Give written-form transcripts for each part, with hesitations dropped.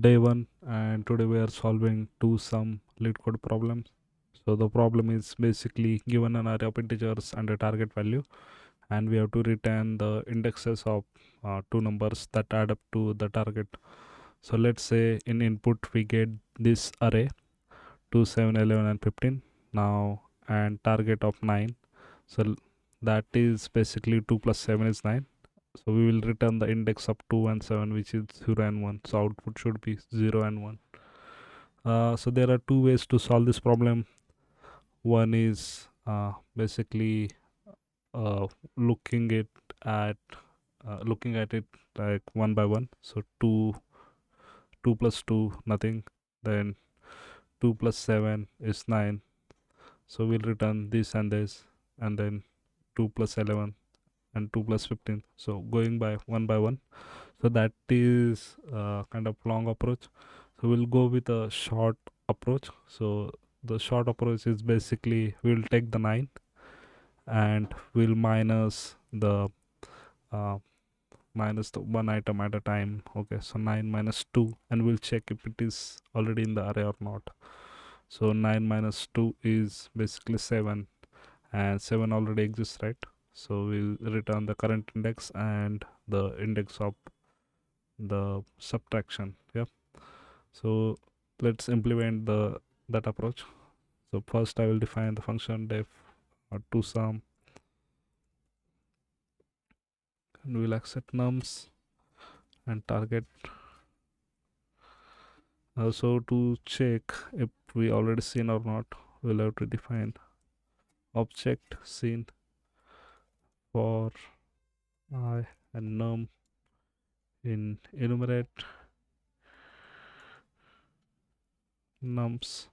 day one, and today we are solving two some lead code problems. So the problem is basically given an array of integers and a target value, and we have to return the indexes of two numbers that add up to the target. So let's say in input we get this array 2, 7, 11 and 15 now, and target of 9. So that is basically 2 plus 7 is 9. So we will return the index of 2 and 7, which is 0 and 1. So output should be 0 and 1. So there are two ways to solve this problem. One is basically uh, looking it at looking at it like one by one. So 2 plus 2 nothing, then 2 plus 7 is 9. So we'll return this and this, and then 2 plus 11 and 2 plus 15. So going by one. So that is kind of long approach. So we'll go with a short approach. So the short approach is basically we'll take the 9 and we'll uh, minus the one item at a time. Okay, so 9 minus 2, and we'll check if it is already in the array or not. So 9 minus 2 is basically 7, and 7 already exists, right? So we'll return the current index and the index of the subtraction. Yeah, so let's implement the that approach. So first I will define the function def to sum, and we'll accept nums and target. Also to check if we already seen or not, we'll have to define object seen for I and num in enumerate nums,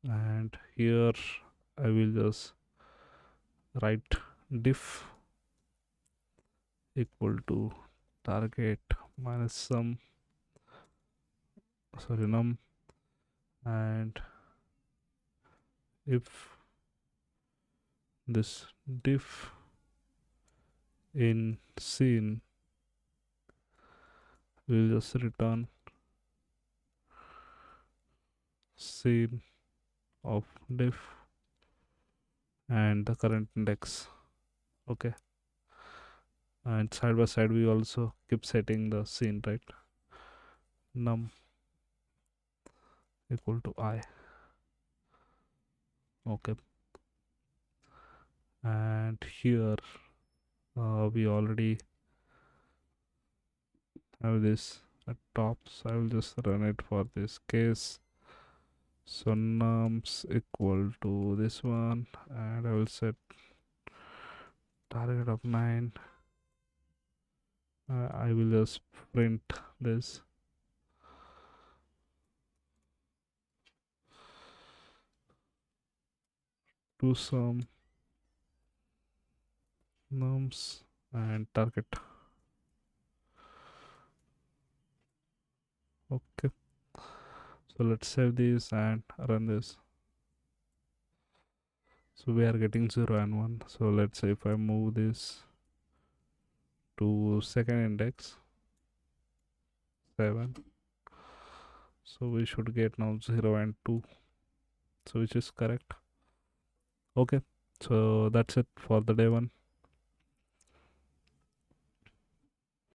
and here I will just write diff equal to target minus sum, sorry, num, and if this diff in scene will just return scene of diff and the current index. Okay, and side by side we also keep setting the scene, right? Num equal to I. Okay, and here we already have this at top, so I will just run it for this case. So nums equal to this one, and I will set target of 9. I will just print this. To some nums and target. Okay, so let's save this and run this. So we are getting 0 and 1. So let's say if I move this to second index 7, so we should get now 0 and 2, so which is correct. Okay, so that's it for the day one.